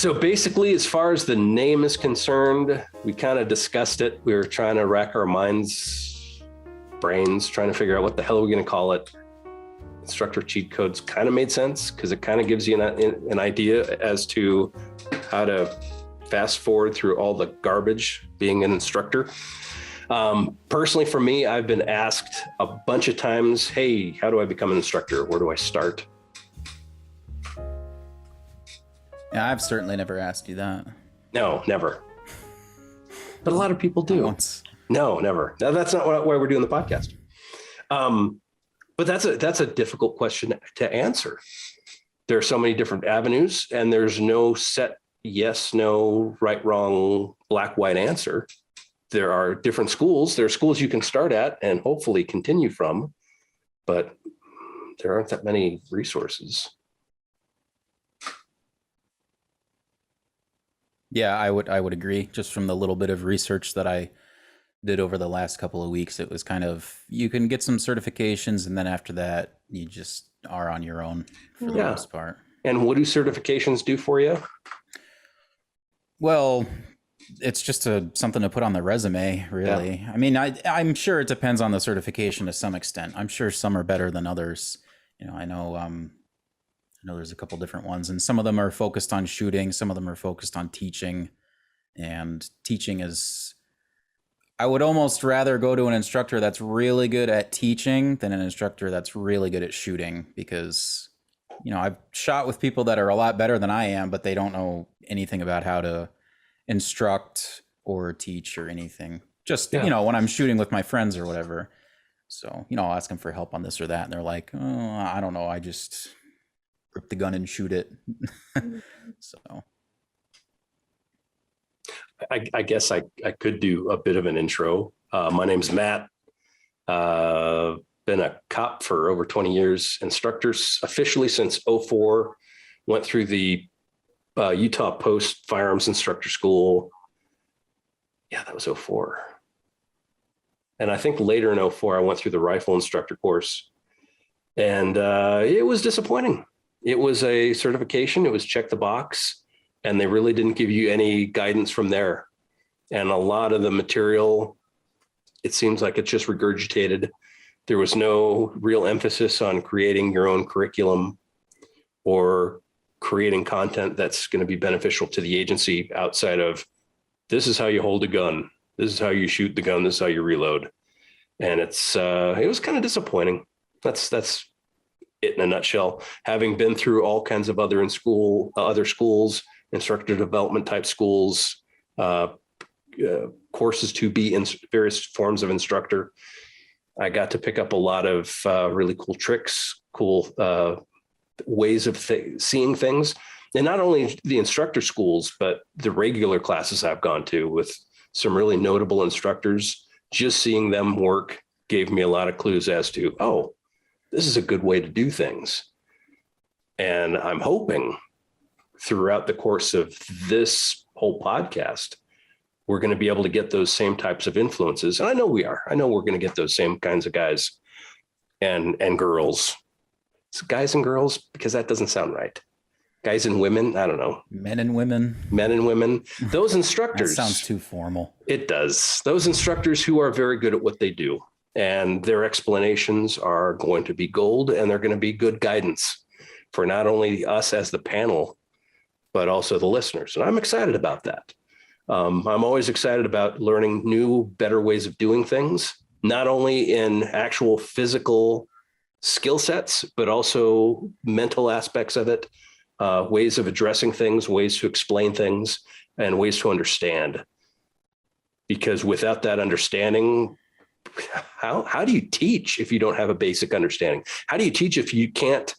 So basically, as far as the name is concerned, we kind of discussed it. We were trying to rack our brains, trying to figure out what the hell are we going to call it. Instructor cheat codes kind of made sense because it kind of gives you an idea as to how to fast forward through all the garbage being an instructor. Personally, for me, I've been asked a bunch of times, hey, how do I become an instructor? Where do I start? Yeah, I've certainly never asked you that. No, never. But a lot of people do. Once. No, never. Now, that's not why we're doing the podcast. But that's a difficult question to answer. There are so many different avenues, and there's no set yes, no, right, wrong, black, white answer. There are different schools. There are schools you can start at and hopefully continue from, but there aren't that many resources. Yeah, I would agree. Just from the little bit of research that I did over the last couple of weeks, it was kind of, you can get some certifications, and then after that, you just are on your own for the most part. And what do certifications do for you? Well, it's just something to put on the resume, really. Yeah. I mean, I'm sure it depends on the certification to some extent. I'm sure some are better than others. You know, I know there's a couple different ones, and some of them are focused on shooting. Some of them are focused on teaching, and teaching is, I would almost rather go to an instructor that's really good at teaching than an instructor that's really good at shooting, because, you know, I've shot with people that are a lot better than I am, but they don't know anything about how to instruct or teach or anything. Just, you know, when I'm shooting with my friends or whatever. So, you know, I'll ask them for help on this or that, and they're like, oh, I don't know. I just rip the gun and shoot it. So I guess I could do a bit of an intro. My name's Matt. Been a cop for over 20 years, instructors officially since 2004, went through the Utah Post Firearms Instructor School. Yeah, that was 2004. And I think later in 2004, I went through the rifle instructor course, and it was disappointing. It was a certification. It was check the box, and they really didn't give you any guidance from there. And a lot of the material, it seems like it's just regurgitated. There was no real emphasis on creating your own curriculum or creating content that's going to be beneficial to the agency outside of, this is how you hold a gun. This is how you shoot the gun. This is how you reload. And it was kind of disappointing. That's it in a nutshell. Having been through all kinds of other schools, instructor development type schools, courses to be in various forms of instructor, I got to pick up a lot of really cool tricks, cool ways of seeing things. And not only the instructor schools, but the regular classes I've gone to with some really notable instructors. Just seeing them work gave me a lot of clues as to, oh, this is a good way to do things. And I'm hoping throughout the course of this whole podcast, we're going to be able to get those same types of influences. And I know we are. I know we're going to get those same kinds of guys and girls. It's guys and girls, because that doesn't sound right. Guys and women, I don't know. Men and women. Men and women. Those instructors. That sounds too formal. It does. Those instructors who are very good at what they do, and their explanations are going to be gold, and they're going to be good guidance for not only us as the panel, but also the listeners. And I'm excited about that. I'm always excited about learning new, better ways of doing things, not only in actual physical skill sets, but also mental aspects of it, ways of addressing things, ways to explain things, and ways to understand. Because without that understanding, how do you teach if you don't have a basic understanding? How do you teach if you can't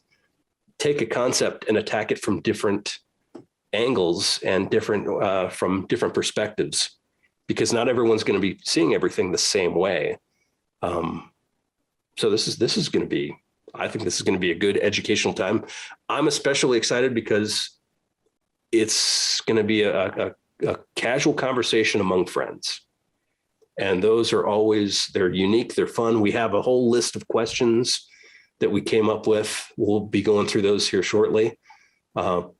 take a concept and attack it from different angles and from different perspectives? Because not everyone's going to be seeing everything the same way. So this is going to be, I think this is going to be a good educational time. I'm especially excited because it's going to be a casual conversation among friends. And those are always, they're unique, they're fun. We have a whole list of questions that we came up with. We'll be going through those here shortly. But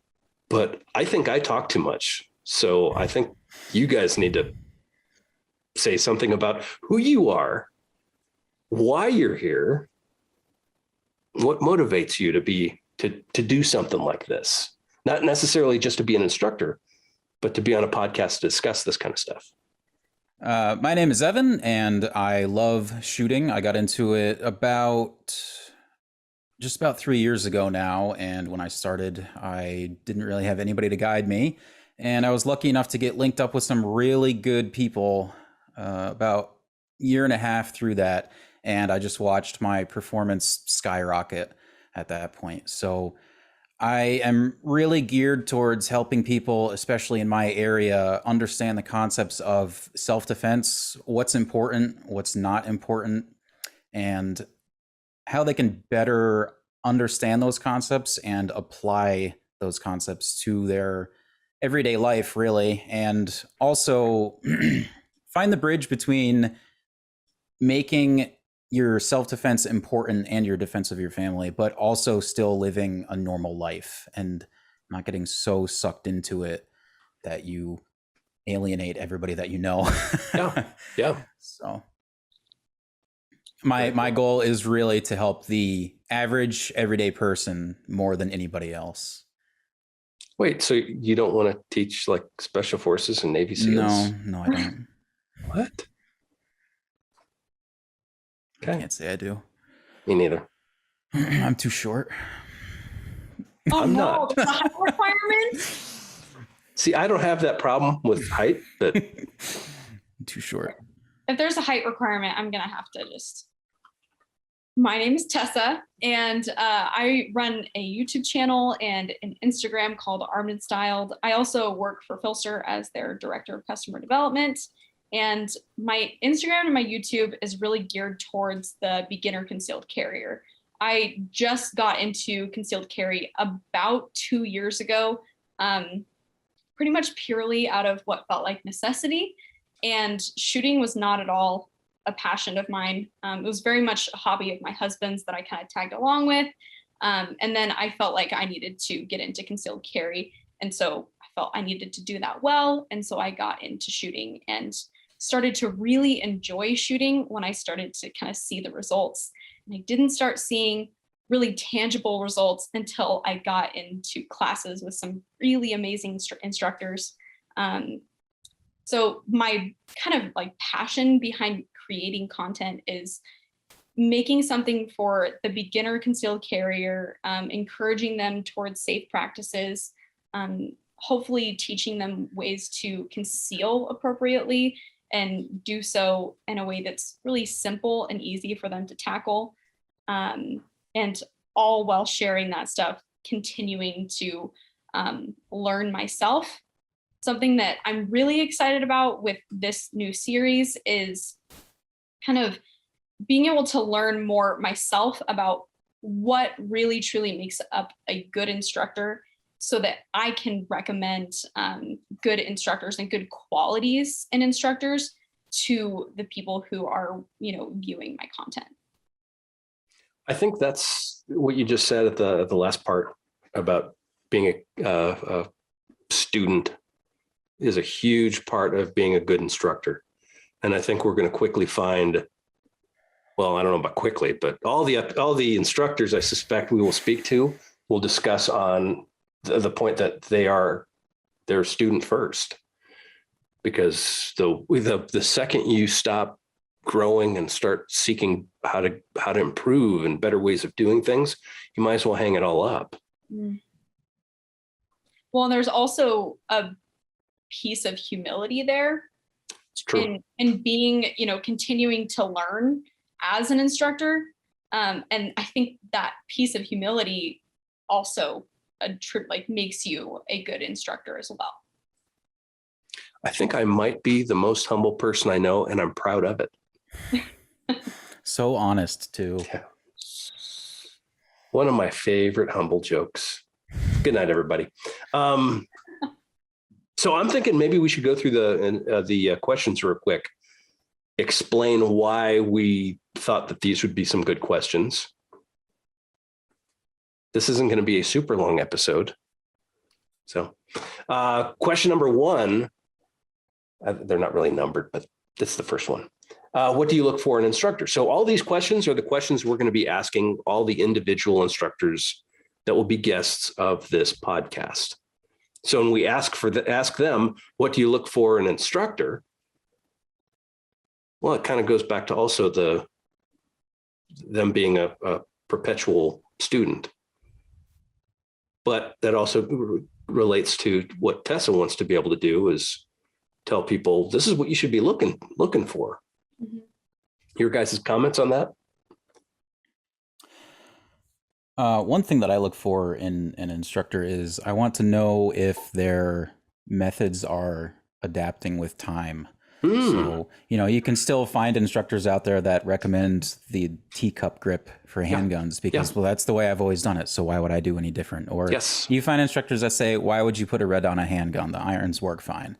but I think I talk too much. So I think you guys need to say something about who you are, why you're here, what motivates you to do something like this. Not necessarily just to be an instructor, but to be on a podcast to discuss this kind of stuff. My name is Evan, and I love shooting. I got into it just about 3 years ago now. And when I started, I didn't really have anybody to guide me. And I was lucky enough to get linked up with some really good people about a year and a half through that. And I just watched my performance skyrocket at that point. So I am really geared towards helping people, especially in my area, understand the concepts of self-defense, what's important, what's not important, and how they can better understand those concepts and apply those concepts to their everyday life, really. And also find the bridge between making your self-defense important and your defense of your family, but also still living a normal life and not getting so sucked into it that you alienate everybody that you know. Yeah. So my goal is really to help the average everyday person more than anybody else. Wait, so you don't want to teach like special forces and Navy SEALs? No, I don't. What? I can't say I do. Me neither. I'm too short. I'm not. The height requirement? See, I don't have that problem with height, but I'm too short. If there's a height requirement, I'm going to have to just. My name is Tessa, and I run a YouTube channel and an Instagram called Armed and Styled. I also work for Filster as their director of customer development. And my Instagram and my YouTube is really geared towards the beginner concealed carrier. I just got into concealed carry about 2 years ago, pretty much purely out of what felt like necessity. And shooting was not at all a passion of mine. It was very much a hobby of my husband's that I kind of tagged along with. And then I felt like I needed to get into concealed carry. And so I felt I needed to do that well. And so I got into shooting and started to really enjoy shooting when I started to kind of see the results. And I didn't start seeing really tangible results until I got into classes with some really amazing instructors. So my kind of like passion behind creating content is making something for the beginner concealed carrier, encouraging them towards safe practices, hopefully teaching them ways to conceal appropriately and do so in a way that's really simple and easy for them to tackle. And all while sharing that stuff, continuing to learn myself. Something that I'm really excited about with this new series is kind of being able to learn more myself about what really truly makes up a good instructor so that I can recommend good instructors and good qualities in instructors to the people who are, viewing my content. I think that's what you just said at the last part about being a student is a huge part of being a good instructor. And I think we're going to quickly find, well, I don't know about quickly, but all the instructors I suspect we will speak to will discuss on the point that they're student first. Because the second you stop growing and start seeking how to improve and better ways of doing things, you might as well hang it all up. Well, there's also a piece of humility there. It's true. In being, continuing to learn as an instructor. And I think that piece of humility also makes you a good instructor as well. I think I might be the most humble person I know, and I'm proud of it. So honest too. Yeah. One of my favorite humble jokes. Good night, everybody. So I'm thinking maybe we should go through the questions real quick. Explain why we thought that these would be some good questions. This isn't going to be a super long episode. So question number one, they're not really numbered, but that's the first one. What do you look for in an instructor? So all these questions are the questions we're going to be asking all the individual instructors that will be guests of this podcast. So when we ask them, what do you look for in an instructor? Well, it kind of goes back to also them being a perpetual student. But that also relates to what Tessah wants to be able to do, is tell people this is what you should be looking for. Mm-hmm. Your guys' comments on that? One thing that I look for in an instructor is I want to know if their methods are adapting with time. So, you can still find instructors out there that recommend the teacup grip for handguns because, well, that's the way I've always done it. So why would I do any different? Or you find instructors that say, why would you put a red on a handgun? The irons work fine.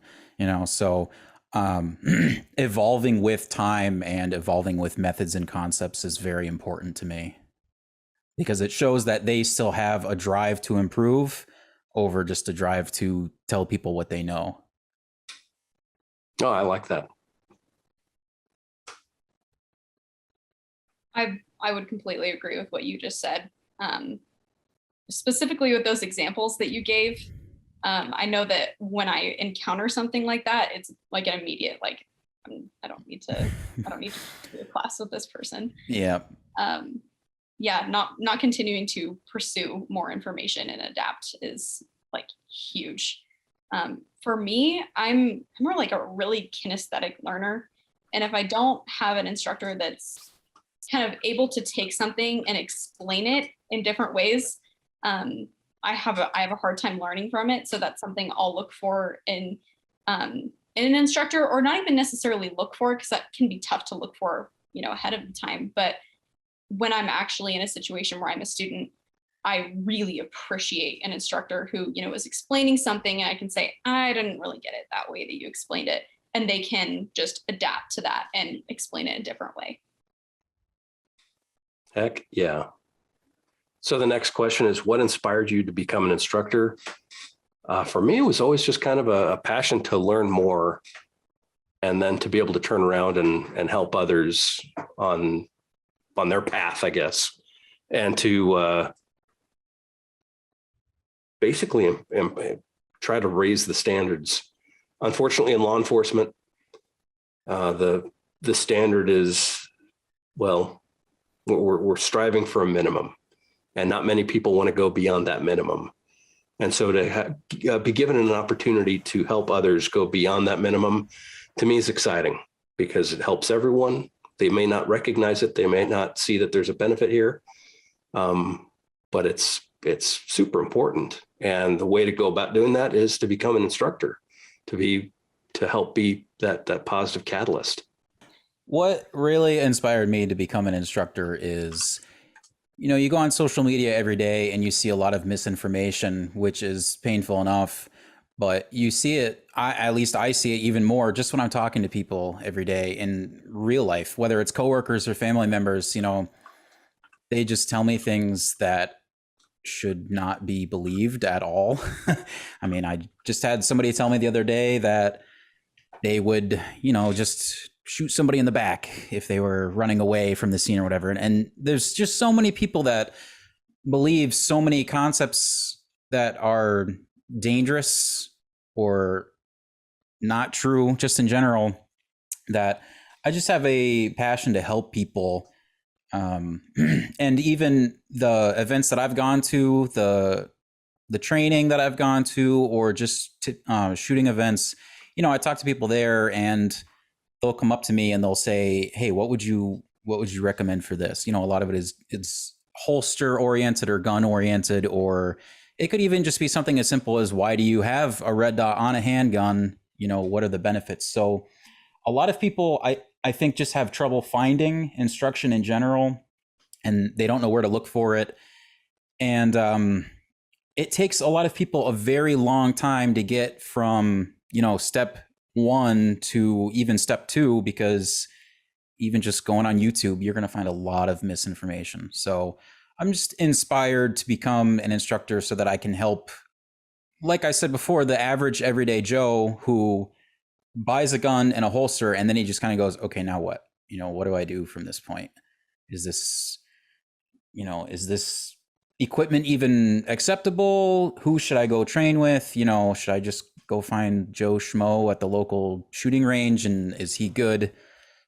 So evolving with time and evolving with methods and concepts is very important to me, because it shows that they still have a drive to improve over just a drive to tell people what they know. Oh, I like that. I would completely agree with what you just said. Specifically with those examples that you gave, I know that when I encounter something like that, it's like an immediate, like, I don't need to do a class with this person. Yeah. Not continuing to pursue more information and adapt is like huge. For me, I'm more like a really kinesthetic learner. And if I don't have an instructor that's kind of able to take something and explain it in different ways, I have a hard time learning from it. So that's something I'll look for in an instructor, or not even necessarily look for, because that can be tough to look for, ahead of the time. But when I'm actually in a situation where I'm a student, I really appreciate an instructor who, is explaining something and I can say, I didn't really get it that way that you explained it. And they can just adapt to that and explain it a different way. Heck yeah. So the next question is, what inspired you to become an instructor? For me, it was always just kind of a passion to learn more, and then to be able to turn around and help others on their path, I guess, and to basically try to raise the standards. Unfortunately, in law enforcement, the standard is, well, we're striving for a minimum, and not many people want to go beyond that minimum. And so to be given an opportunity to help others go beyond that minimum, to me, is exciting, because it helps everyone. They may not recognize it. They may not see that there's a benefit here, but it's super important. And the way to go about doing that is to become an instructor, to help be that positive catalyst. What really inspired me to become an instructor is, you go on social media every day and you see a lot of misinformation, which is painful enough, but you see it, at least I see it even more just when I'm talking to people every day in real life, whether it's coworkers or family members. They just tell me things that should not be believed at all. I mean, I just had somebody tell me the other day that they would, just shoot somebody in the back if they were running away from the scene or whatever. And there's just so many people that believe so many concepts that are dangerous or not true, just in general, that I just have a passion to help people. And even the events that I've gone to, the training that I've gone to, or just shooting events, I talk to people there and they'll come up to me and they'll say, hey, what would you recommend for this? A lot of it is it's holster oriented or gun oriented, or it could even just be something as simple as, why do you have a red dot on a handgun? What are the benefits? So a lot of people, I think, just have trouble finding instruction in general, and they don't know where to look for it. And it takes a lot of people a very long time to get from, step one to even step two, because even just going on YouTube, you're going to find a lot of misinformation. So I'm just inspired to become an instructor so that I can help like I said before, the average everyday Joe who buys a gun and a holster, and then he just kind of goes, okay, now what? What do I do from this point? Is this, is this equipment even acceptable? Who should I go train with? Should I just go find Joe Schmo at the local shooting range, and is he good?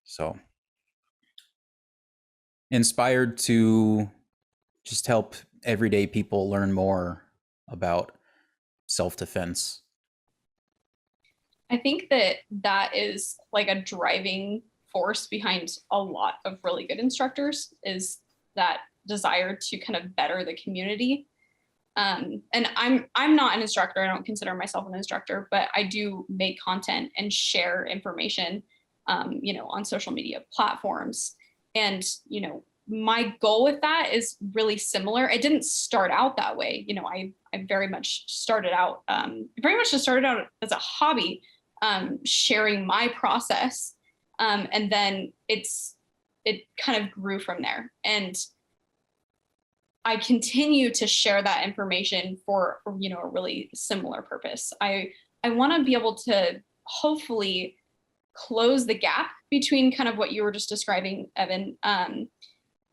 So inspired to just help everyday people learn more about self-defense. I think that is like a driving force behind a lot of really good instructors, is that desire to kind of better the community. And I'm not an instructor. I don't consider myself an instructor, but I do make content and share information, on social media platforms. And, my goal with that is really similar. It didn't start out that way. I very much started out, as a hobby, sharing my process. And then it kind of grew from there. And I continue to share that information for, a really similar purpose. I want to be able to hopefully close the gap between kind of what you were just describing, Evan.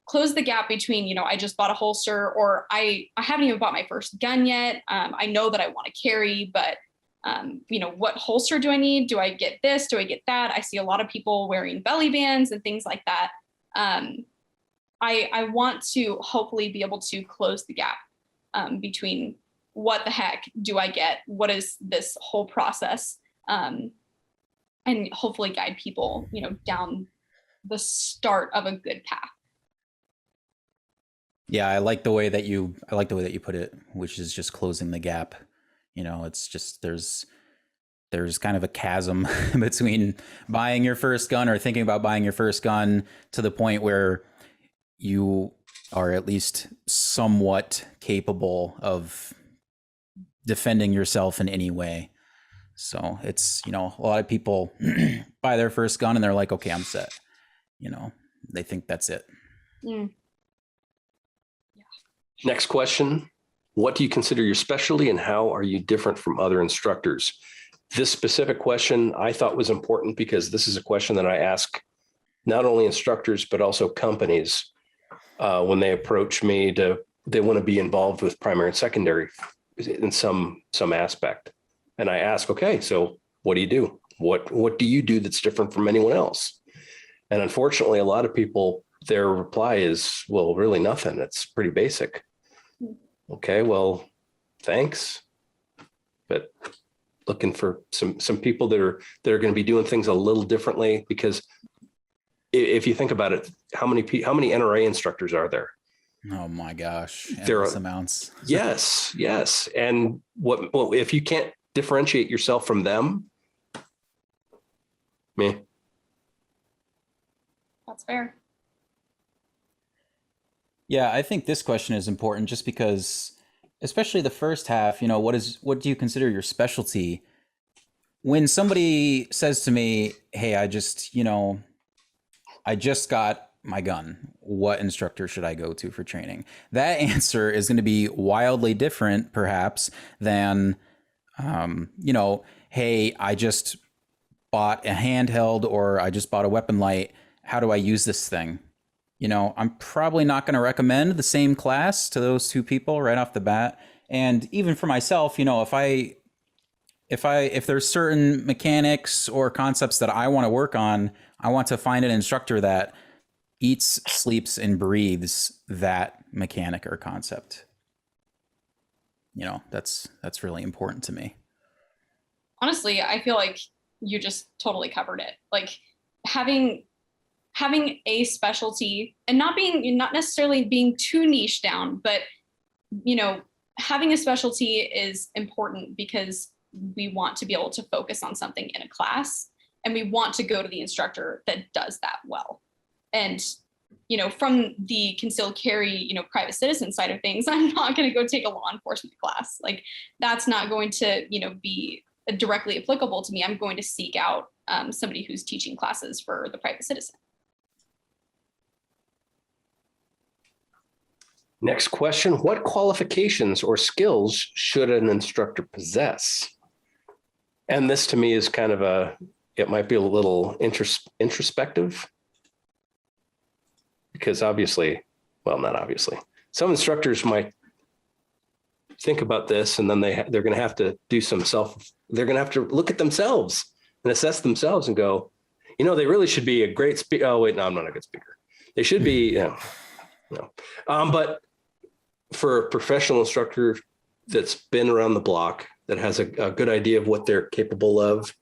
Close the gap between, I just bought a holster, or I haven't even bought my first gun yet. I know that I want to carry, but what holster do I need? Do I get this? Do I get that? I see a lot of people wearing belly bands and things like that. I want to hopefully be able to close the gap between what the heck do I get? What is this whole process? And hopefully guide people, down the start of a good path. Yeah, I like the way that you put it, which is just closing the gap. It's just there's kind of a chasm between buying your first gun or thinking about buying your first gun to the point where you are at least somewhat capable of defending yourself in any way. So it's, a lot of people buy their first gun and they're like, okay, I'm set. They think that's it. Mm. Next question. What do you consider your specialty and how are you different from other instructors? This specific question I thought was important because this is a question that I ask not only instructors, but also companies when they approach me they want to be involved with primary and secondary in some aspect. And I ask, okay, so what do you do? What do you do that's different from anyone else? And unfortunately, a lot of people, their reply is, well, really nothing. It's pretty basic. Okay, well, thanks. But looking for some people that are going to be doing things a little differently, because if you think about it, how many NRA instructors are there? Oh my gosh, There endless are amounts. Yes. And what if you can't differentiate yourself from them? Me. That's fair. Yeah, I think this question is important just because, especially the first half, what do you consider your specialty? When somebody says to me, hey, I just got my gun, what instructor should I go to for training? That answer is going to be wildly different, perhaps, than, hey, I just bought a handheld or I just bought a weapon light. How do I use this thing? I'm probably not going to recommend the same class to those two people right off the bat. And even for myself, if there's certain mechanics or concepts that I want to work on, I want to find an instructor that eats, sleeps, and breathes that mechanic or concept. That's really important to me. Honestly, I feel like you just totally covered it. Like having a specialty and not necessarily being too niche down, but having a specialty is important because we want to be able to focus on something in a class, and we want to go to the instructor that does that well. And from the concealed carry, private citizen side of things, I'm not going to go take a law enforcement class. Like that's not going to be directly applicable to me. I'm going to seek out somebody who's teaching classes for the private citizen. Next question. What qualifications or skills should an instructor possess? And this to me is kind of it might be a little introspective, because obviously, well, not obviously, some instructors might think about this, and then they're going to have to do they're going to have to look at themselves and assess themselves and go, they really should be a great speaker. Oh, wait, no, I'm not a good speaker. They should be, no. But for a professional instructor that's been around the block, that has a good idea of what they're capable of,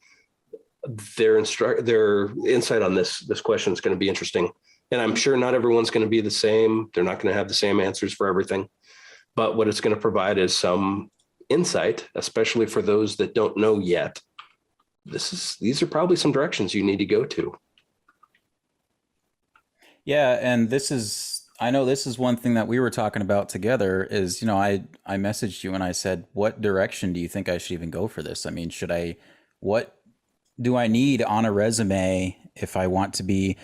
their insight on this question is going to be interesting. And I'm sure not everyone's going to be the same. They're not going to have the same answers for everything. But what it's going to provide is some insight, especially for those that don't know yet. These are probably some directions you need to go to. Yeah, and I know this is one thing that we were talking about together is, I messaged you and I said, what direction do you think I should even go for this? I mean, what do I need on a resume if I want to be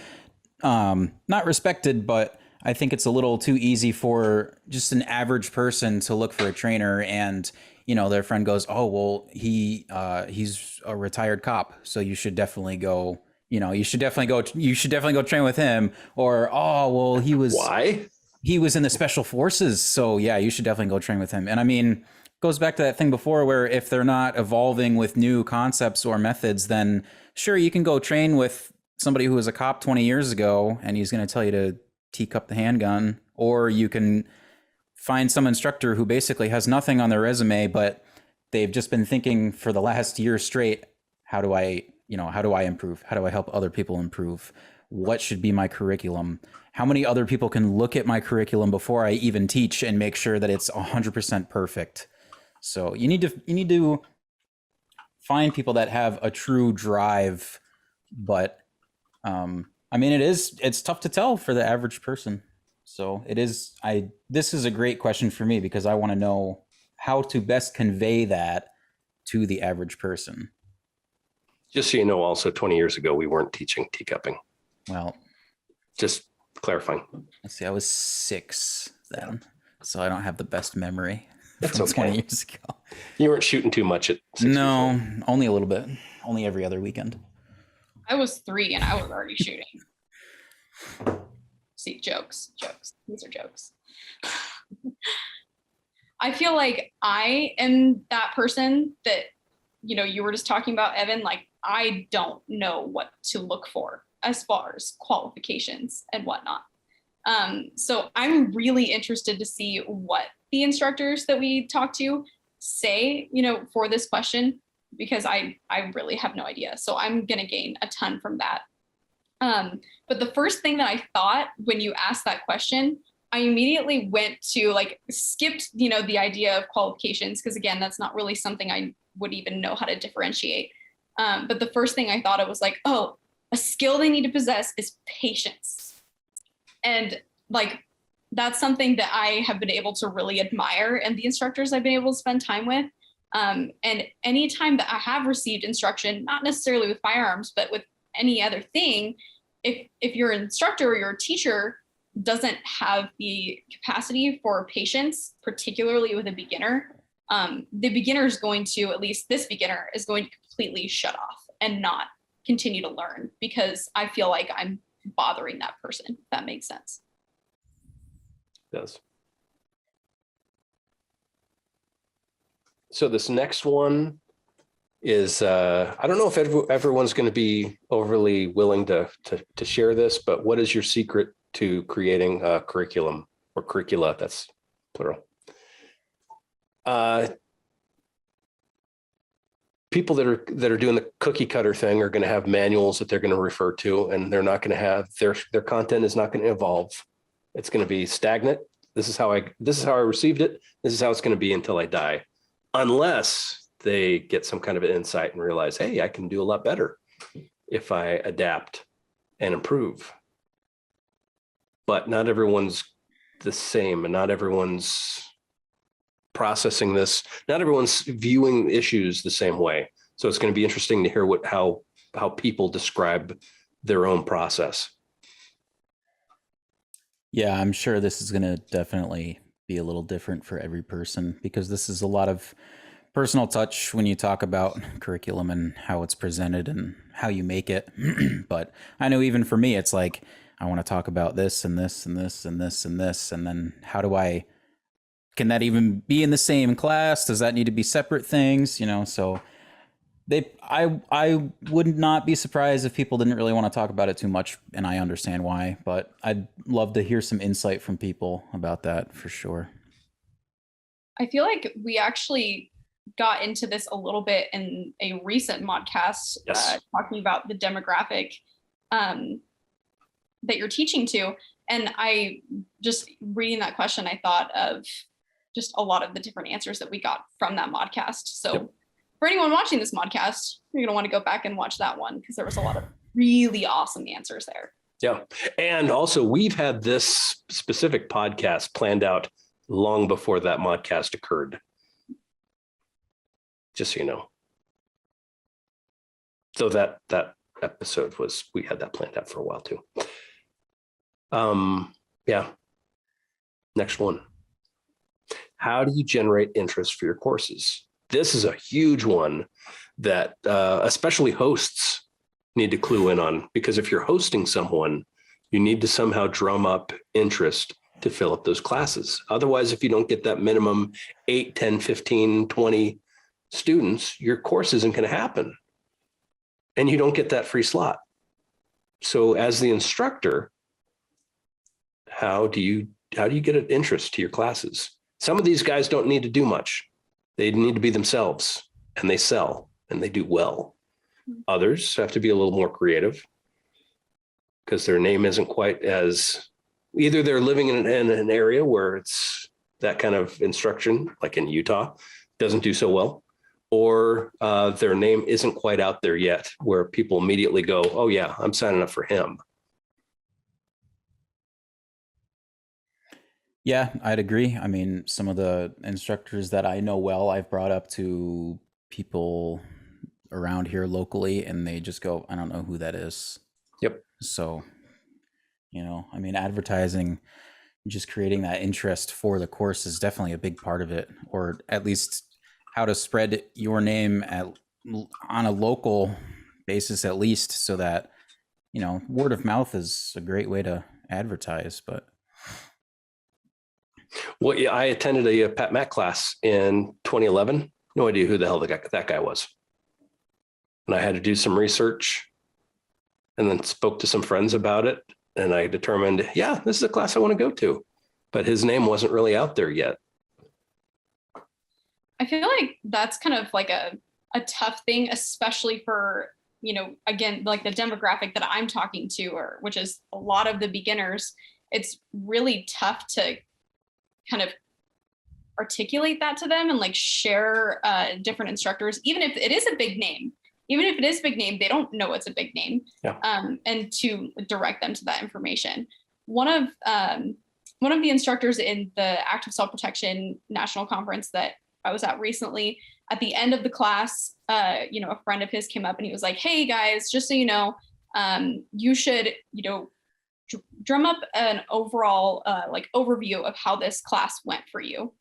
not respected, but I think it's a little too easy for just an average person to look for a trainer and, their friend goes, oh, well, he's a retired cop, so you should definitely go, you should definitely go train with him. Or, oh, well, he was in the special forces, so yeah, you should definitely go train with him. And I mean, goes back to that thing before where if they're not evolving with new concepts or methods, then sure, you can go train with somebody who was a cop 20 years ago and he's going to tell you to teak up the handgun, or you can find some instructor who basically has nothing on their resume, but they've just been thinking for the last year straight, how do I improve? How do I help other people improve? What should be my curriculum? How many other people can look at my curriculum before I even teach and make sure that it's 100% perfect? So you need to find people that have a true drive, but I mean, it's tough to tell for the average person. So this is a great question for me because I want to know how to best convey that to the average person. Just so you know, also 20 years ago, we weren't teaching teacupping. Well, just clarifying. Let's see, I was 6 then, so I don't have the best memory. That's from okay. 20 years ago. You weren't shooting too much at 6 No, years old. only a little bit. Only every other weekend. I was 3 and I was already shooting. See, jokes. These are jokes. I feel like I am that person that, you were just talking about, Evan, like I don't know what to look for as far as qualifications and whatnot. So I'm really interested to see what the instructors that we talk to say, for this question, because I really have no idea. So I'm going to gain a ton from that. But the first thing that I thought when you asked that question, I immediately went to skipped, the idea of qualifications, because again, that's not really something I would even know how to differentiate. But the first thing I thought it was like, oh, a skill they need to possess is patience. And that's something that I have been able to really admire in the instructors I've been able to spend time with. And anytime that I have received instruction, not necessarily with firearms, but with any other thing, if your instructor or your teacher doesn't have the capacity for patience, particularly with a beginner, the beginner is going to, at least this beginner is going to completely shut off and not continue to learn, because I feel like I'm bothering that person, if that makes sense. It does. So this next one is, I don't know if everyone's going to be overly willing to share this, but what is your secret to creating a curriculum or curricula? That's plural. People that are doing the cookie cutter thing are going to have manuals that they're going to refer to, and they're not going to have their content is not going to evolve. It's going to be stagnant. This is how I received it. This is how it's going to be until I die, unless they get some kind of an insight and realize, hey, I can do a lot better if I adapt and improve. But not everyone's the same, and not everyone's processing this. Not everyone's viewing issues the same way. So it's going to be interesting to hear how people describe their own process. Yeah, I'm sure this is going to definitely be a little different for every person, because this is a lot of personal touch when you talk about curriculum and how it's presented and how you make it. But I know even for me, it's like, I want to talk about this and this and this and this and this. And then how do can that even be in the same class? Does that need to be separate things? So I would not be surprised if people didn't really want to talk about it too much, and I understand why, but I'd love to hear some insight from people about that for sure. I feel like we actually got into this a little bit in a recent modcast, Yes. talking about the demographic that you're teaching to. And I just reading that question, I thought of just a lot of the different answers that we got from that modcast. So Yep. For anyone watching this modcast, you're going to want to go back and watch that one, because there was a lot of really awesome answers there. Yeah. And also, we've had this specific podcast planned out long before that modcast occurred. Just so you know. So that episode we had that planned out for a while too. Yeah. Next one. How do you generate interest for your courses? This is a huge one that especially hosts need to clue in on, because if you're hosting someone, you need to somehow drum up interest to fill up those classes. Otherwise, if you don't get that minimum 8, 10, 15, 20 students, your course isn't going to happen. And you don't get that free slot. So as the instructor, how do you get an interest to your classes? Some of these guys don't need to do much. They need to be themselves, and they sell, and they do well. Others have to be a little more creative, because their name isn't quite as, either they're living in an area where it's that kind of instruction, like in Utah, doesn't do so well, or their name isn't quite out there yet, where people immediately go, oh yeah, I'm signing up for him. Yeah, I'd agree. I mean, some of the instructors that I know well, I've brought up to people around here locally, and they just go, I don't know who that is. Yep. So, I mean, advertising, just creating that interest for the course is definitely a big part of it, or at least how to spread your name on a local basis, at least, so that, word of mouth is a great way to advertise. But well, yeah, I attended a Pat Mack class in 2011. No idea who the hell that guy was. And I had to do some research and then spoke to some friends about it. And I determined, yeah, this is a class I want to go to. But his name wasn't really out there yet. I feel like that's kind of like a tough thing, especially for, again, like the demographic that I'm talking to, which is a lot of the beginners. It's really tough to kind of articulate that to them and like share different instructors, even if it is a big name. Even if it is a big name, they don't know it's a big name. Yeah. And to direct them to that information. One of the instructors in the Active Self-Protection National Conference that I was at recently, at the end of the class, a friend of his came up and he was like, hey guys, just so you know, you should, drum up an overall like overview of how this class went for you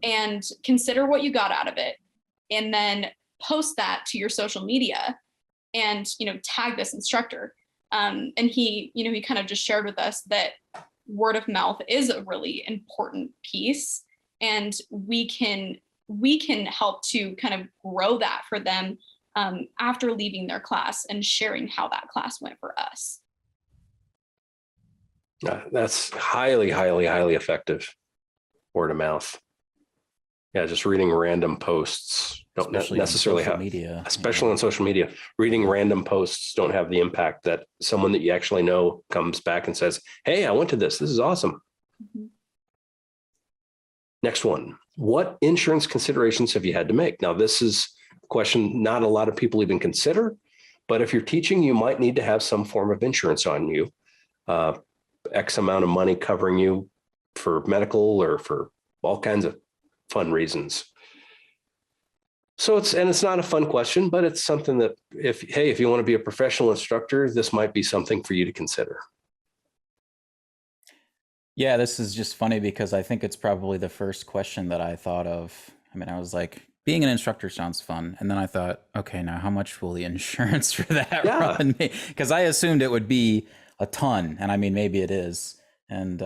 and consider what you got out of it. And then post that to your social media and, tag this instructor. And he kind of just shared with us that word of mouth is a really important piece, and we can help to kind of grow that for them after leaving their class and sharing how that class went for us. That's highly, highly, highly effective. Word of mouth. Yeah, just reading random posts don't necessarily have, media, especially on social media. Reading random posts don't have the impact that someone that you actually know comes back and says, hey, I went to this. This is awesome. Mm-hmm. Next one. What insurance considerations have you had to make? Now, this is a question not a lot of people even consider, but if you're teaching, you might need to have some form of insurance on you. X amount of money covering you for medical or for all kinds of fun reasons. So it's not a fun question, but it's something that if you want to be a professional instructor, this might be something for you to consider. Yeah, this is just funny because I think it's probably the first question that I thought of. I mean, I was like, being an instructor sounds fun. And then I thought, okay, now how much will the insurance for that Yeah. run me? Because I assumed it would be a ton. And I mean, maybe it is. And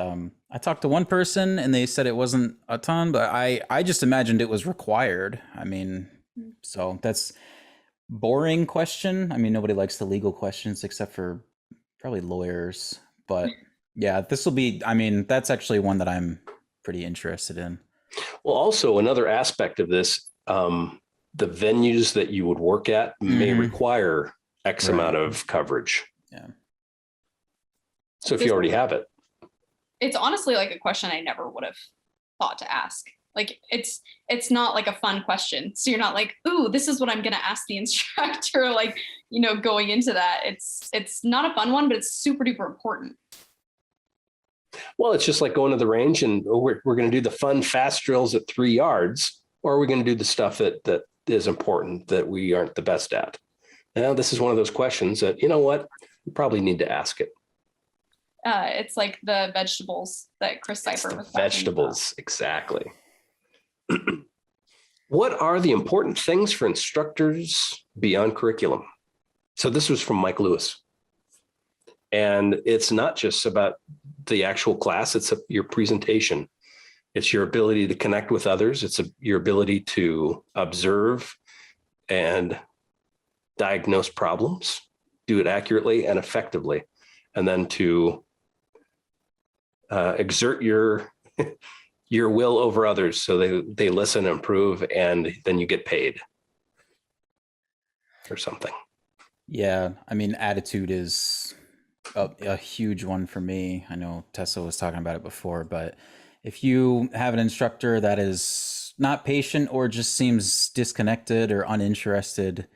I talked to one person and they said it wasn't a ton, but I just imagined it was required. I mean, so that's boring question. I mean, nobody likes the legal questions except for probably lawyers. But yeah, this will be, I mean, that's actually one that I'm pretty interested in. Well, also another aspect of this, the venues that you would work at may require X amount of coverage. Yeah. So if you already have it. It's honestly like a question I never would have thought to ask. Like it's not like a fun question. So you're not like, ooh, this is what I'm gonna ask the instructor, like, you know, going into that. It's not a fun one, but it's super duper important. Well, it's just like going to the range and we're going to do the fun fast drills at 3 yards, or are we going to do the stuff that is important that we aren't the best at? Now, this is one of those questions that, you know what, we probably need to ask it. It's like the vegetables that Chris Cypher was talking Vegetables, exactly. What are the important things for instructors beyond curriculum? So this was from Mike Lewis. And it's not just about the actual class, it's your presentation. It's your ability to connect with others. It's your ability to observe and diagnose problems, do it accurately and effectively, and then to exert your will over others so they listen, improve, and then you get paid or something. Yeah, I mean, attitude is a huge one for me. I know Tessa was talking about it before, but if you have an instructor that is not patient or just seems disconnected or uninterested,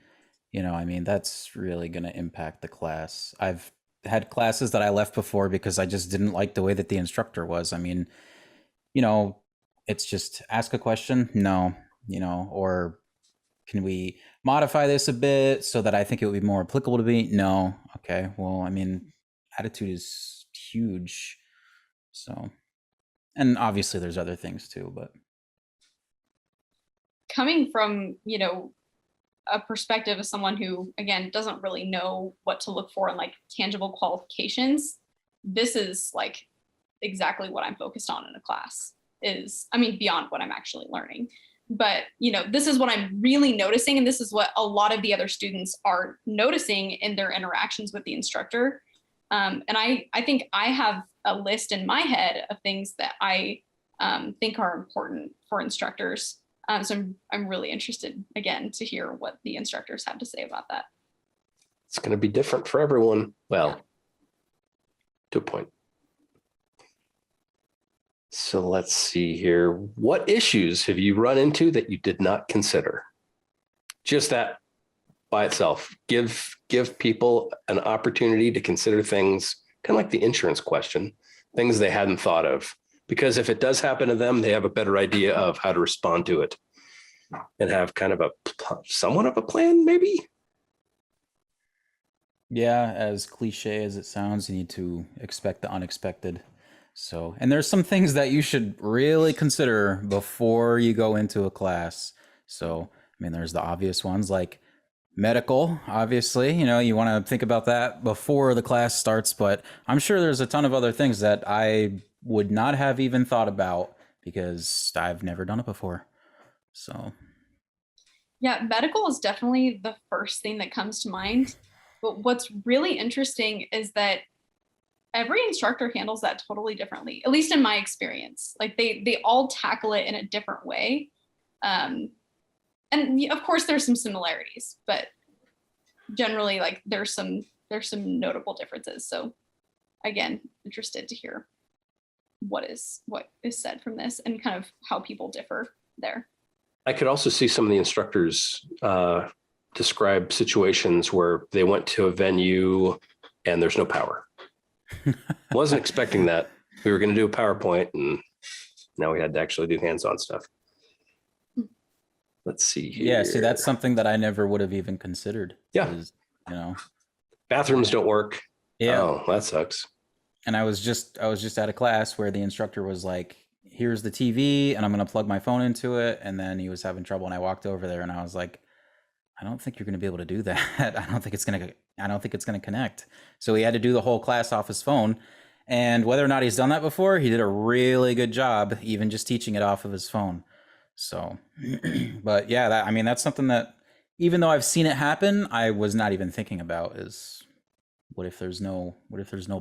you know, I mean, that's really going to impact the class. I've had classes that I left before because I just didn't like the way that the instructor was. I mean, you know, it's just ask a question, no, you know, or can we modify this a bit so that I think it would be more applicable to me? No. Okay. Well, I mean, attitude is huge. So, and obviously there's other things too, but coming from, you know, a perspective of someone who, again, doesn't really know what to look for in like tangible qualifications, this is like exactly what I'm focused on in a class is, I mean, beyond what I'm actually learning. But, you know, this is what I'm really noticing. And this is what a lot of the other students are noticing in their interactions with the instructor. And I think I have a list in my head of things that I think are important for instructors. So I'm really interested, again, to hear what the instructors have to say about that. It's going to be different for everyone. Well, to a point. So let's see here. What issues have you run into that you did not consider? Just that by itself. Give people an opportunity to consider things, kind of like the insurance question, things they hadn't thought of. Because if it does happen to them, they have a better idea of how to respond to it and have kind of somewhat of a plan, maybe. yeah, as cliche as it sounds, you need to expect the unexpected. So, and there's some things that you should really consider before you go into a class. So, I mean, there's the obvious ones like medical, obviously, you know, you want to think about that before the class starts, but I'm sure there's a ton of other things that I would not have even thought about because I've never done it before. So, yeah, medical is definitely the first thing that comes to mind. But what's really interesting is that every instructor handles that totally differently, at least in my experience. Like they all tackle it in a different way. And of course there's some similarities, but generally like there's some notable differences. So again, interested to hear what is said from this and kind of how people differ there. I could also see some of the instructors describe situations where they went to a venue and there's no power. Wasn't expecting that. We were going to do a PowerPoint and now we had to actually do hands-on stuff. Let's see here. yeah, see, that's something that I never would have even considered. Yeah. Is, you know, Bathrooms don't work. yeah. Oh, that sucks. And I was just at a class where the instructor was like, here's the TV and I'm going to plug my phone into it. And then he was having trouble and I walked over there and I was like, I don't think you're going to be able to do that. I don't think it's going to connect. So he had to do the whole class off his phone. And whether or not he's done that before, he did a really good job, even just teaching it off of his phone. So, but yeah, that's something that, even though I've seen it happen, I was not even thinking about is what if there's no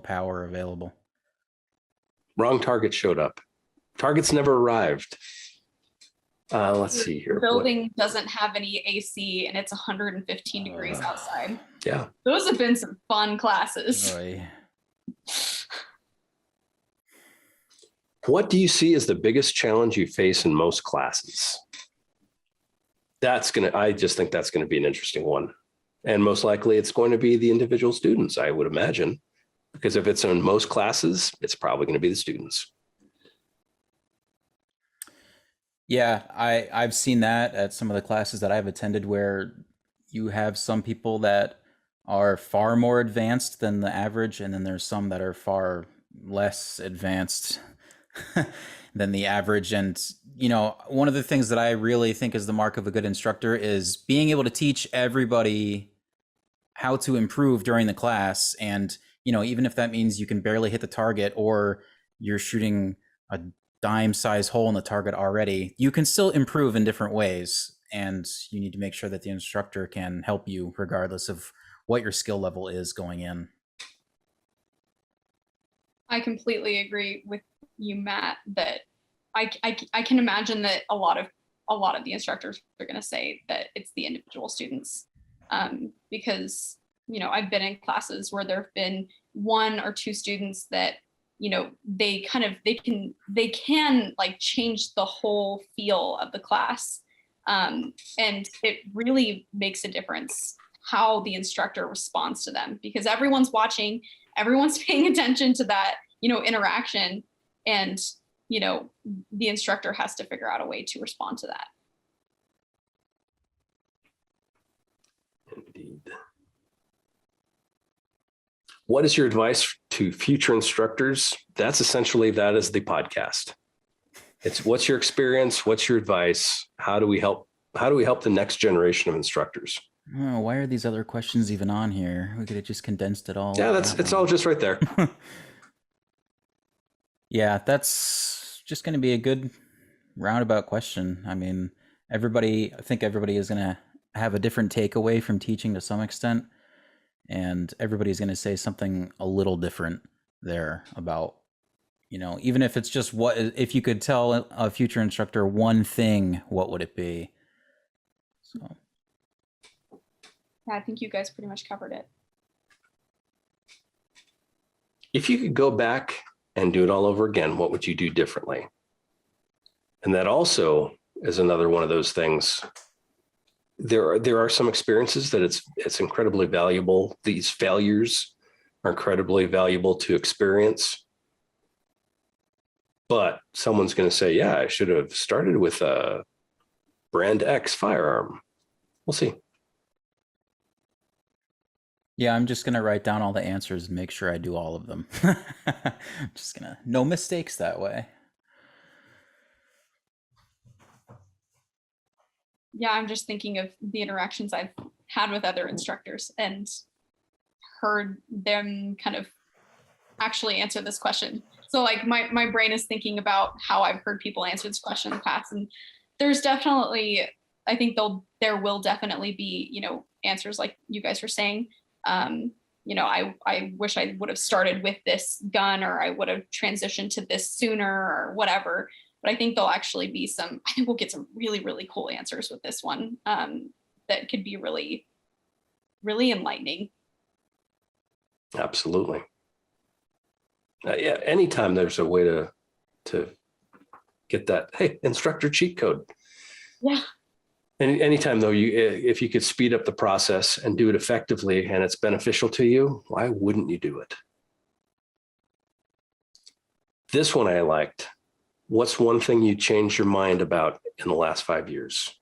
power available? Wrong target showed up. Targets never arrived. Let's see here. The building doesn't have any AC and it's 115 degrees outside. Yeah. Those have been some fun classes. Boy. What do you see as the biggest challenge you face in most classes? I just think that's going to be an interesting one. And most likely it's going to be the individual students, I would imagine, because if it's in most classes, it's probably going to be the students. Yeah, I've seen that at some of the classes that I've attended where you have some people that are far more advanced than the average, and then there's some that are far less advanced than the average. And, one of the things that I really think is the mark of a good instructor is being able to teach everybody how to improve during the class. And, even if that means you can barely hit the target or you're shooting a dime size hole in the target already, you can still improve in different ways. And you need to make sure that the instructor can help you regardless of what your skill level is going in. I completely agree with you, Matt, that I can imagine that a lot of the instructors are going to say that it's the individual students, because I've been in classes where there have been one or two students that they can like change the whole feel of the class, and it really makes a difference how the instructor responds to them, because everyone's watching, everyone's paying attention to that interaction, and the instructor has to figure out a way to respond to that. Indeed. What is your advice to future instructors? That is the podcast. It's what's your experience? What's your advice? How do we help the next generation of instructors? Oh, why are these other questions even on here? We could have just condensed it all. Yeah, it's all just right there. Yeah, that's just going to be a good roundabout question. I mean, I think everybody is going to have a different takeaway from teaching to some extent. And everybody's going to say something a little different there about, even if it's just if you could tell a future instructor one thing, what would it be? So. Yeah, I think you guys pretty much covered it. If you could go back and do it all over again, what would you do differently? And that also is another one of those things. There are some experiences that it's incredibly valuable. These failures are incredibly valuable to experience. But someone's going to say, yeah, I should have started with a brand X firearm. We'll see. Yeah, I'm just going to write down all the answers and make sure I do all of them. I'm just going to, no mistakes that way. Yeah, I'm just thinking of the interactions I've had with other instructors and heard them kind of actually answer this question. So like my brain is thinking about how I've heard people answer this question in the past. And there's definitely, I think there will definitely be, answers like you guys were saying. I wish I would have started with this gun, or I would have transitioned to this sooner, or whatever. But I think I think we'll get some really, really cool answers with this one, that could be really, really enlightening. Absolutely. Yeah. Anytime there's a way to get that, hey, instructor cheat code. Yeah. And anytime though, if you could speed up the process and do it effectively and it's beneficial to you, why wouldn't you do it? This one I liked. What's one thing you changed your mind about in the last 5 years?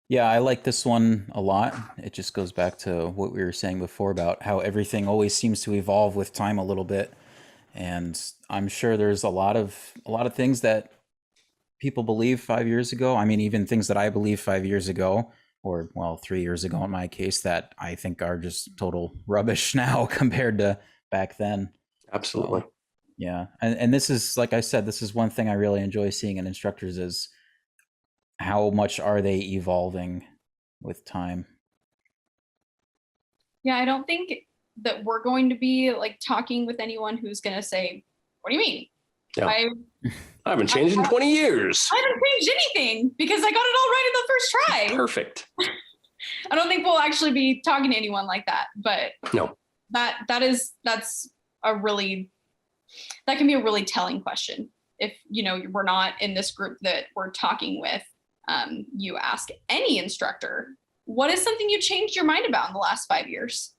Yeah, I like this one a lot. It just goes back to what we were saying before about how everything always seems to evolve with time a little bit. And I'm sure there's a lot of things that people believe 5 years ago. I mean, even things that I believe 5 years ago, or well, 3 years ago in my case, that I think are just total rubbish now compared to back then. Absolutely. So, yeah. And this is, like I said, this is one thing I really enjoy seeing in instructors is how much are they evolving with time. Yeah, I don't think that we're going to be like talking with anyone who's going to say, "What do you mean? Yeah. I I haven't changed in 20 years. haven't changed anything because I got it all right in the first try." Perfect. I don't think we'll actually be talking to anyone like that, but No. that's a really, that can be a really telling question. If we're not in this group that we're talking with, you ask any instructor, what is something you changed your mind about in the last 5 years?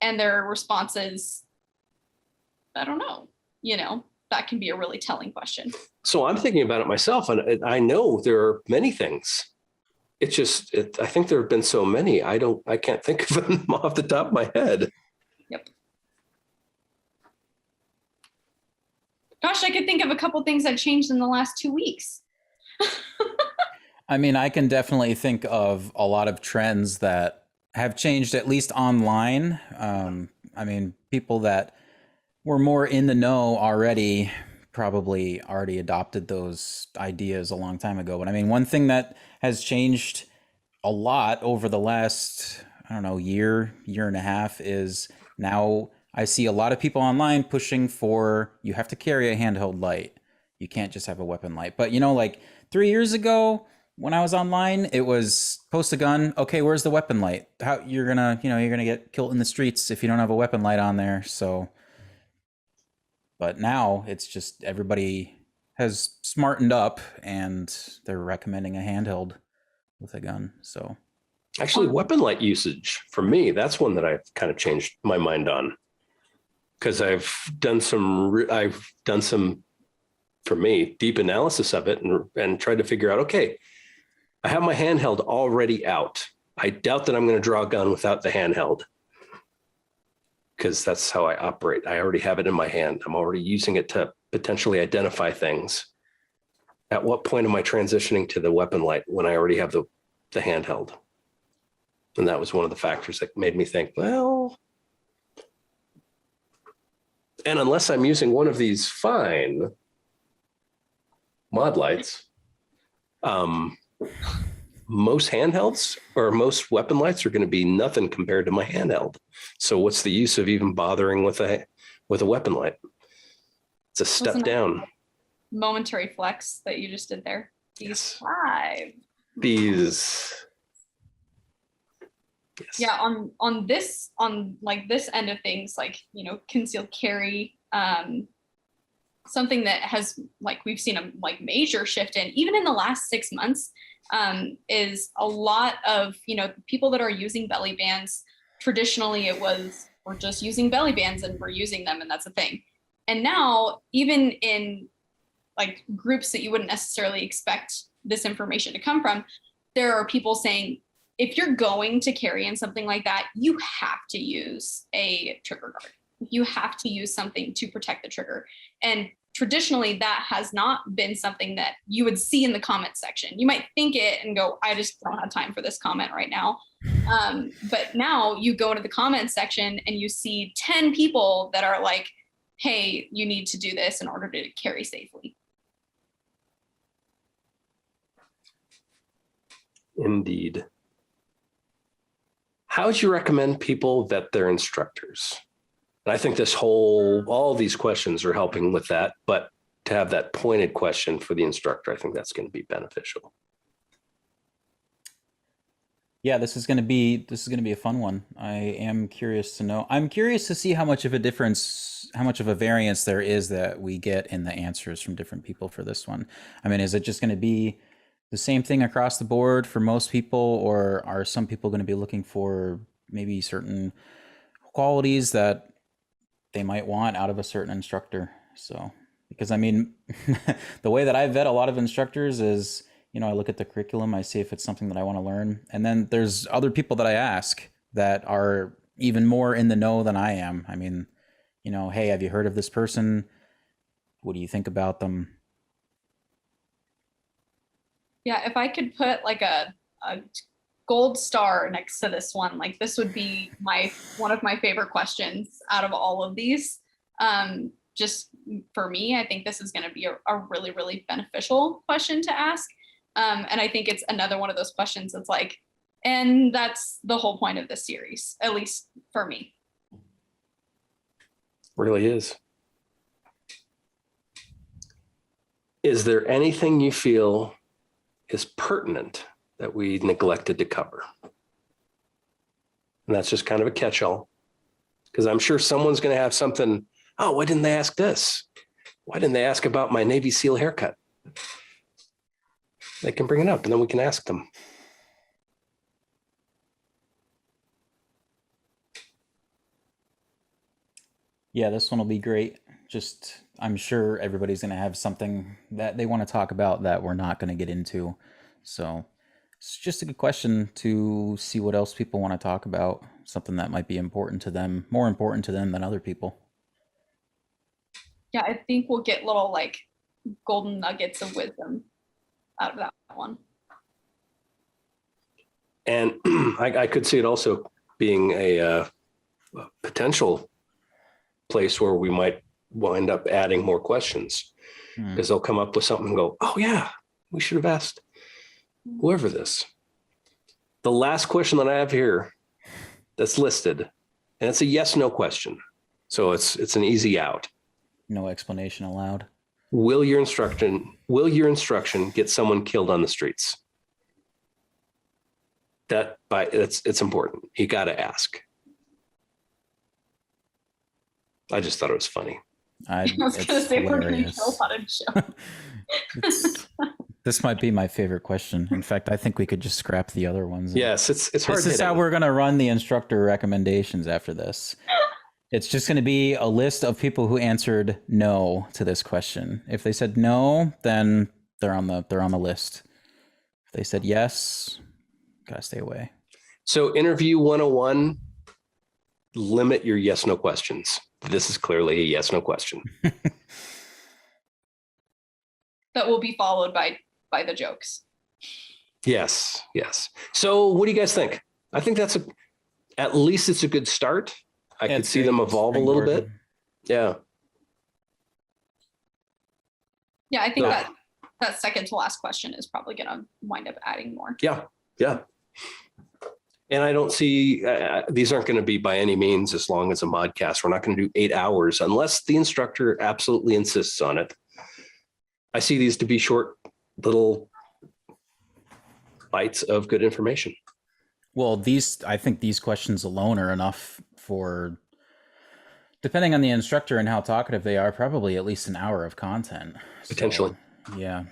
And their response is, I don't know. That can be a really telling question. So I'm thinking about it myself, and I know there are many things. It's just, I think there have been so many. I can't think of them off the top of my head. Yep. Gosh, I could think of a couple things that changed in the last 2 weeks. I mean, I can definitely think of a lot of trends that have changed, at least online. I mean, people that were more in the know already probably already adopted those ideas a long time ago. But I mean, one thing that has changed a lot over the last, I don't know, year and a half is now I see a lot of people online pushing for you have to carry a handheld light. You can't just have a weapon light. But like 3 years ago when I was online, it was post a gun. Okay, where's the weapon light? How you're gonna get killed in the streets if you don't have a weapon light on there. So, but now it's just everybody has smartened up and they're recommending a handheld with a gun. So Actually, weapon light usage for me, that's one that I've kind of changed my mind on, because I've done some for me deep analysis of it and tried to figure out, okay, I have my handheld already out. I doubt that I'm going to draw a gun without the handheld, because that's how I operate. I already have it in my hand. I'm already using it to potentially identify things. At what point am I transitioning to the weapon light when I already have the handheld? And that was one of the factors that made me think, well, and unless I'm using one of these fine mod lights, most handhelds or most weapon lights are going to be nothing compared to my handheld. So what's the use of even bothering with a weapon light? It's a step Wasn't that down. momentary flex that you just did there? Yes. 5. These. Yes. Yeah, on this end of things, concealed carry, something that has we've seen a major shift in even in the last 6 months, is a lot of people that are using belly bands. Traditionally we're just using belly bands and we're using them and that's a thing. And now even in groups that you wouldn't necessarily expect this information to come from, there are people saying, if you're going to carry in something like that, you have to use a trigger guard. You have to use something to protect the trigger. And traditionally, that has not been something that you would see in the comment section. You might think it and go, I just don't have time for this comment right now. But now you go into the comment section and you see 10 people that are like, hey, you need to do this in order to carry safely. Indeed. How would you recommend people vet their instructors? And I think all these questions are helping with that, but to have that pointed question for the instructor, I think that's going to be beneficial. yeah, this is going to be a fun one. I am curious to know. I'm curious to see how much of a variance there is that we get in the answers from different people for this one. I mean, is it just going to be the same thing across the board for most people, or are some people going to be looking for maybe certain qualities that they might want out of a certain instructor? So, because I mean, the way that I vet a lot of instructors is I look at the curriculum, I see if it's something that I want to learn. And then there's other people that I ask that are even more in the know than I am. I mean, hey, have you heard of this person? What do you think about them? Yeah, if I could put like a gold star next to this one, like this would be one of my favorite questions out of all of these. Just for me, I think this is going to be a really, really beneficial question to ask. And I think it's another one of those questions that's like, and that's the whole point of this series, at least for me. Really is. Is there anything you feel is pertinent that we neglected to cover? And that's just kind of a catch-all, because I'm sure someone's going to have something. Oh, why didn't they ask this? Why didn't they ask about my Navy SEAL haircut? They can bring it up and then we can ask them. Yeah, this one will be great. Just, I'm sure everybody's going to have something that they want to talk about that we're not going to get into. So it's just a good question to see what else people want to talk about, something that might be important to them, more important to them than other people. Yeah, I think we'll get little like golden nuggets of wisdom out of that one. And I could see it also being a potential place where we might wind up adding more questions, because they'll come up with something and go, oh yeah, we should have asked whoever this. The last question that I have here that's listed, and it's a yes, no question. So it's an easy out. No explanation allowed. Will your instruction get someone killed on the streets? It's important. You got to ask. I just thought it was funny. I was going to say we're going to kill on a show. This might be my favorite question. In fact, I think we could just scrap the other ones. Yes, it's hard. This is how we're going to run the instructor recommendations after this. It's just going to be a list of people who answered no to this question. If they said no, then they're on the list. If they said yes, gotta stay away. So interview 101, limit your yes, no questions. This is clearly a yes, no question. That will be followed by the jokes. Yes. So what do you guys think? I think at least it's a good start. I could see them evolve a little bit. Yeah. Yeah, I think that second to last question is probably going to wind up adding more. Yeah. And I don't see, these aren't going to be by any means as long as a modcast. We're not going to do 8 hours unless the instructor absolutely insists on it. I see these to be short little bites of good information. Well, I think these questions alone are enough for, depending on the instructor and how talkative they are, probably at least an hour of content. Potentially. So, yeah.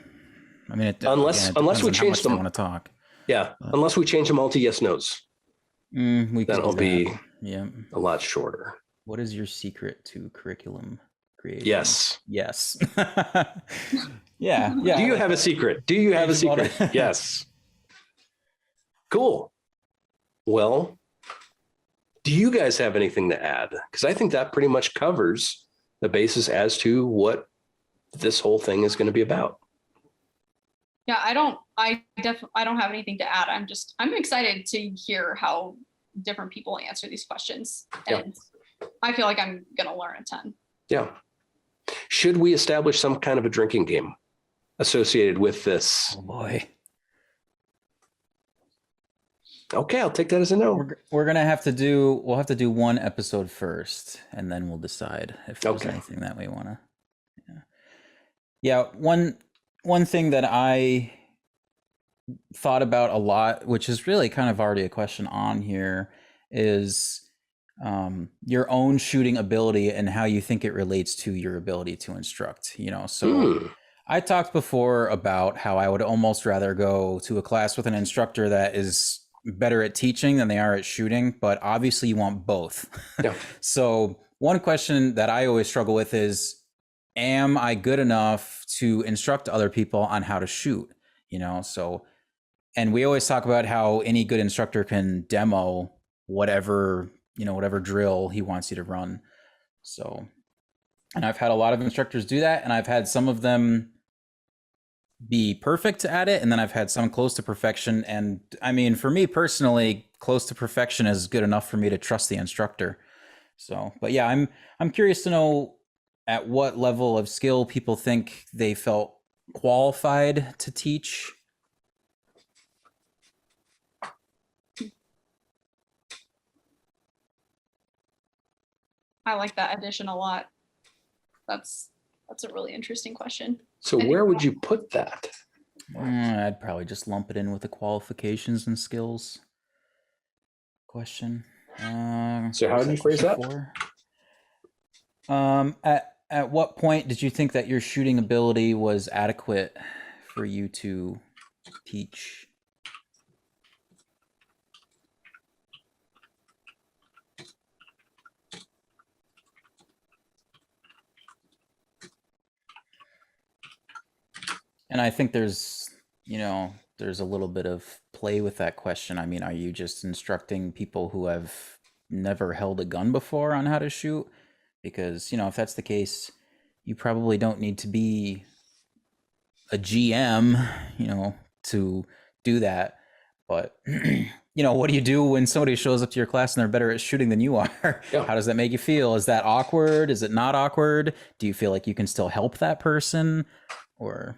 I mean, unless we change them. Want to talk. Yeah. Unless we change them all to yes, nos. That'll be a lot shorter. What is your secret to curriculum creation? Yes. Yeah. Do you have a secret? Yes. Cool. Well, do you guys have anything to add? Because I think that pretty much covers the basis as to what this whole thing is going to be about. Yeah, I don't have anything to add. I'm excited to hear how different people answer these questions. And I feel like I'm going to learn a ton. Yeah. Should we establish some kind of a drinking game associated with this? Oh boy. Okay, I'll take that as a no. We'll have to do one episode first, and then we'll decide if there's anything that we want to. Yeah. One thing that I thought about a lot, which is really kind of already a question on here, is your own shooting ability and how you think it relates to your ability to instruct. I talked before about how I would almost rather go to a class with an instructor that is better at teaching than they are at shooting, but obviously you want both. Yeah. So one question that I always struggle with is, am I good enough to instruct other people on how to shoot? you know, so, and we always talk about how any good instructor can demo whatever, you know, whatever drill he wants you to run. So, and I've had a lot of instructors do that, and I've had some of them be perfect at it, and then I've had some close to perfection. And I mean, for me personally, close to perfection is good enough for me to trust the instructor. So, but yeah, I'm curious to know at what level of skill people think they felt qualified to teach. I like that addition a lot. That's a really interesting question. So where would you put that? I'd probably just lump it in with the qualifications and skills question. So how did you phrase that? At what point did you think that your shooting ability was adequate for you to teach? And I think there's, you know, there's a little bit of play with that question. I mean, are you just instructing people who have never held a gun before on how to shoot? Because, you know, if that's the case, you probably don't need to be a GM, you know, to do that. But, you know, what do you do when somebody shows up to your class and they're better at shooting than you are? Yeah. How does that make you feel? Is that awkward? Is it not awkward? Do you feel like you can still help that person? Or...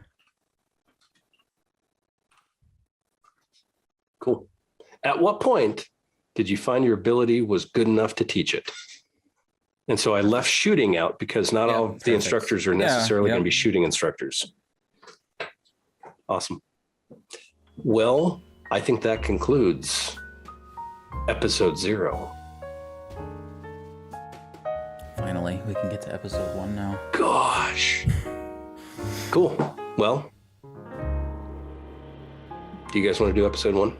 Cool. At what point did you find your ability was good enough to teach it? And so I left shooting out because not all of the instructors are necessarily going to be shooting instructors. Awesome. Well, I think that concludes episode 0. Finally, we can get to episode 1 now. Gosh. Cool. Well, do you guys want to do episode 1?